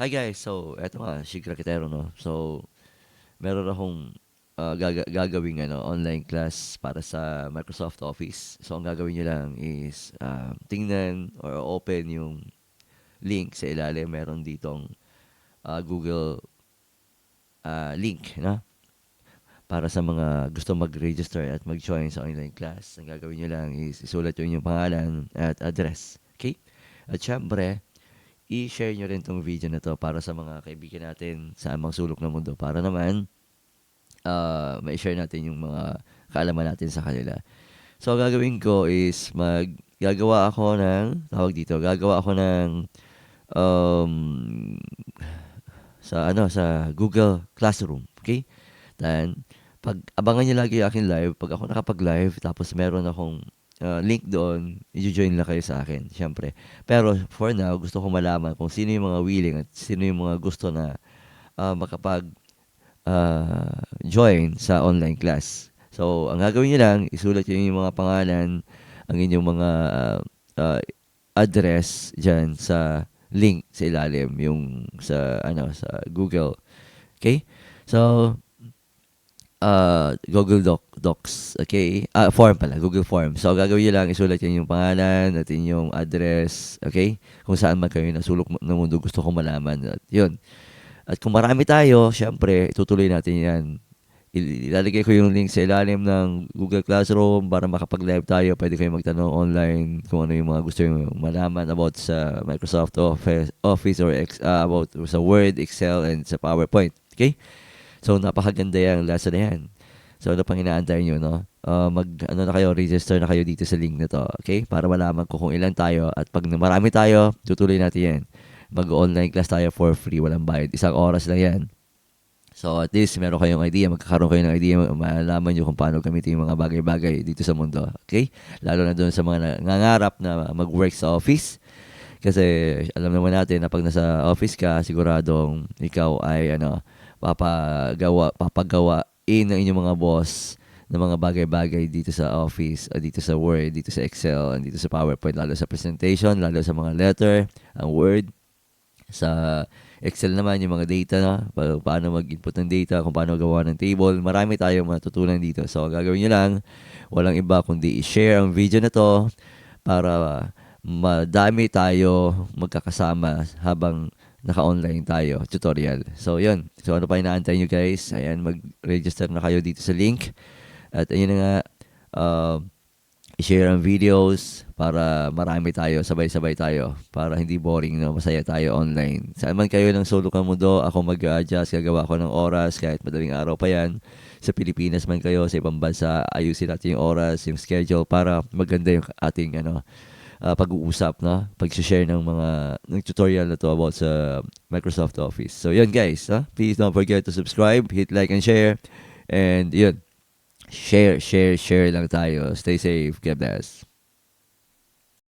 Hi guys, so eto nga, si Krakitero, no? So, meron akong gagawing online class para sa Microsoft Office. So, ang gagawin nyo lang is tingnan or open yung link sa ilalim. Meron ditong Google link, na para sa mga gusto mag-register at mag-join sa online class. Ang gagawin nyo lang is isulat yung inyong pangalan at address. Okay? At syempre, i-share nyo rin tong video na to para sa mga kaibigan natin sa amang sulok ng mundo para naman ma-share natin yung mga kaalaman natin sa kanila. So, ang gagawin ko is gagawa ako ng um, sa Google Classroom. Okay? Then, abangan niyo lagi yung aking live. Pag ako nakapag-live, tapos meron akong link doon, i-join lang kayo sa akin, syempre. Pero for now, gusto ko malaman kung sino yung mga willing at sino yung mga gusto na join sa online class. So, ang gagawin niyo lang, isulat niyo yung mga pangalan, ang inyong mga uh, address dyan sa link sa ilalim, yung sa Google. Okay? So, Google Docs, okay? Form pala, Google Form. So, gagawin nyo lang, isulat yan yung pangalan at yung address, okay? Kung saan man kayo nasulok ng mundo gusto kong malaman. At yun. At kung marami tayo, syempre, itutuloy natin yan. Ilalagay ko yung link sa ilalim ng Google Classroom para makapag-live tayo. Pwede kayo magtanong online kung ano yung mga gusto nyo malaman about sa Microsoft Office or about sa Word, Excel, and sa PowerPoint. Okay? So, napakaganda yung lesson na yan. So, ano pang inaantay nyo, no? Register na kayo dito sa link na to. Okay? Para malaman ko kung ilan tayo. At pag marami tayo, tutuloy natin yan. Mag-online class tayo for free. Walang bayad. 1 oras lang yan. So, at least, meron kayong idea. Magkakaroon kayo ng idea. Malaman nyo kung paano gamitin yung mga bagay-bagay dito sa mundo. Okay? Lalo na doon sa mga nangangarap na mag-work sa office. Kasi, alam naman natin na pag nasa office ka, siguradong ikaw ay, papagawain ng inyong mga boss ng mga bagay-bagay dito sa office, dito sa Word, dito sa Excel, dito sa PowerPoint, lalo sa presentation, lalo sa mga letter, ang Word. Sa Excel naman, yung mga data na, paano mag-input ng data, kung paano gawa ng table. Marami tayong matutunan dito. So, gagawin nyo lang, walang iba kundi i-share ang video na to para madami tayo magkakasama habang naka-online tayo, tutorial. So, yun. So, ano pa inaantay nyo guys? Ayan, mag-register na kayo dito sa link. At ayun na nga, i-share ang videos para marami tayo, sabay-sabay tayo. Para hindi boring, no? Masaya tayo online. Saan man kayo ng sulok ng mundo, ako mag-adjust, gagawa ko ng oras, kahit madaling araw pa yan. Sa Pilipinas man kayo, sa ibang bansa, ayusin natin yung oras, yung schedule, para maganda yung ating, pag-uusap, no? Pag-share ng tutorial na to about sa Microsoft Office. So, yun guys, please don't forget to subscribe, hit like and share. And yun, share lang tayo. Stay safe. God bless.